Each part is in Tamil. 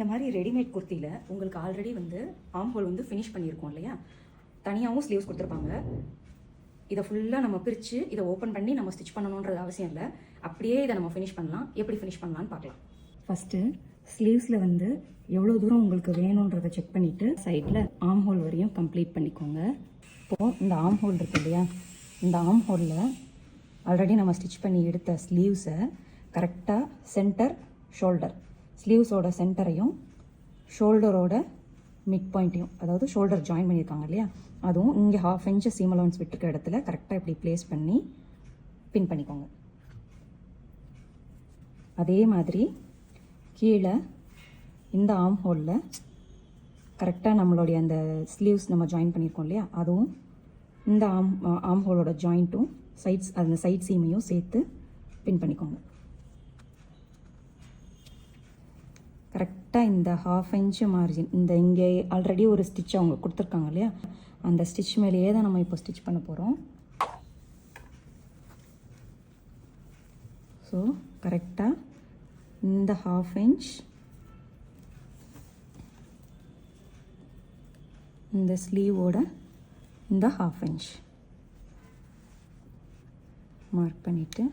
மாதிரி ரெடிமேட் குர்த்தியில் உங்களுக்கு ஆல்ரெடி வந்து ஆம் ஹோல் வந்து ஃபினிஷ் பண்ணியிருக்கோம் இல்லையா, தனியாகவும் ஸ்லீவ்ஸ் கொடுத்துருப்பாங்க. இதை ஃபுல்லாக நம்ம பிரித்து இதை ஓப்பன் பண்ணி நம்ம ஸ்டிச் பண்ணணுன்றது அவசியம் இல்லை. அப்படியே இதை நம்ம ஃபினிஷ் பண்ணலாம். எப்படி ஃபினிஷ் பண்ணலான்னு பார்க்கலாம். ஃபஸ்ட்டு ஸ்லீவ்ஸில் வந்து எவ்வளோ தூரம் உங்களுக்கு வேணுன்றதை செக் பண்ணிவிட்டு சைடில் ஆம் ஹோல் வரையும் கம்ப்ளீட் பண்ணிக்கோங்க. இப்போது இந்த ஆம் ஹோல் இருக்கு இல்லையா, இந்த ஆம் ஹோலில் ஆல்ரெடி நம்ம ஸ்டிச் பண்ணி எடுத்த ஸ்லீவ்ஸை கரெக்டாக சென்டர் ஷோல்டர், ஸ்லீவ்ஸோட சென்டரையும் ஷோல்டரோட மிட் பாயிண்ட்டையும், அதாவது ஷோல்டர் ஜாயின் பண்ணியிருக்காங்க இல்லையா, அதுவும் இங்கே 1/2 இன்ச் சீம் அலவன்ஸ் விட்டுருக்க இடத்துல கரெக்டாக இப்படி ப்ளேஸ் பண்ணி பின் பண்ணிக்கோங்க. அதே மாதிரி கீழே இந்த ஆம் ஹோலில் கரெக்டாக நம்மளுடைய அந்த ஸ்லீவ்ஸ் நம்ம ஜாயின் பண்ணியிருக்கோம் இல்லையா, அதுவும் இந்த ஆம் ஹோலோட ஜாயிண்ட்டும் சைட்ஸ், அந்த சைட் சீமையும் சேர்த்து பின் பண்ணிக்கோங்க. கரெக்டாக இந்த 1/2 இன்ச் மார்ஜின், இந்த இங்கே ஆல்ரெடி ஒரு ஸ்டிச் அவங்க கொடுத்துருக்காங்க இல்லையா, அந்த ஸ்டிச் மேலேயே தான் நம்ம இப்போ ஸ்டிச் பண்ண போகிறோம். ஸோ கரெக்டாக இந்த 1/2 இன்ச் இந்த ஸ்லீவோட இந்த 1/2 இன்ச் மார்க் பண்ணிவிட்டு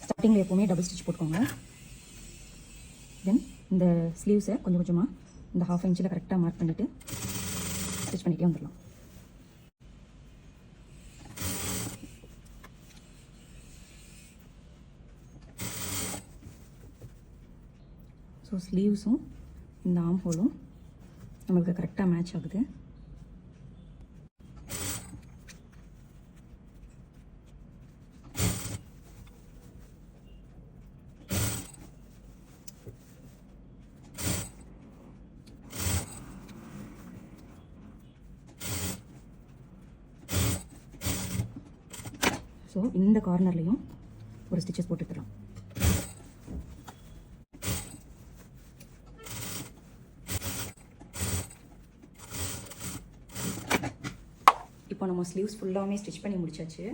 ஸ்டார்டிங்கில் எப்போவுமே டபுள் ஸ்டிச் போட்டுக்கோங்க. தென் இந்த ஸ்லீவ்ஸை கொஞ்சம் கொஞ்சமாக இந்த 1/2 இன்ச்சில் கரெக்டாக மார்க் பண்ணிவிட்டு ஸ்டிச் பண்ணிகிட்டே வந்துடலாம். ஸோ ஸ்லீவ்ஸும் இந்த ஆம் ஹோலும் நம்மளுக்கு கரெக்டாக மேட்ச் ஆகுது. ஸோ இந்த கார்னர்லேயும் ஒரு ஸ்டிச்சஸ் போட்டுக்கலாம். இப்போ நம்ம ஸ்லீவ்ஸ் ஃபுல்லாமே ஸ்டிச் பண்ணி முடிச்சாச்சு.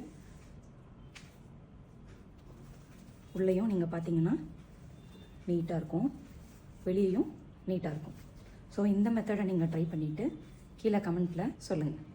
உள்ளேயும் நீங்கள் பார்த்தீங்கன்னா நீட்டாக இருக்கும், வெளியேயும் நீட்டாக இருக்கும். ஸோ இந்த மெத்தடை நீங்கள் ட்ரை பண்ணிவிட்டு கீழே கமெண்ட்டில் சொல்லுங்கள்.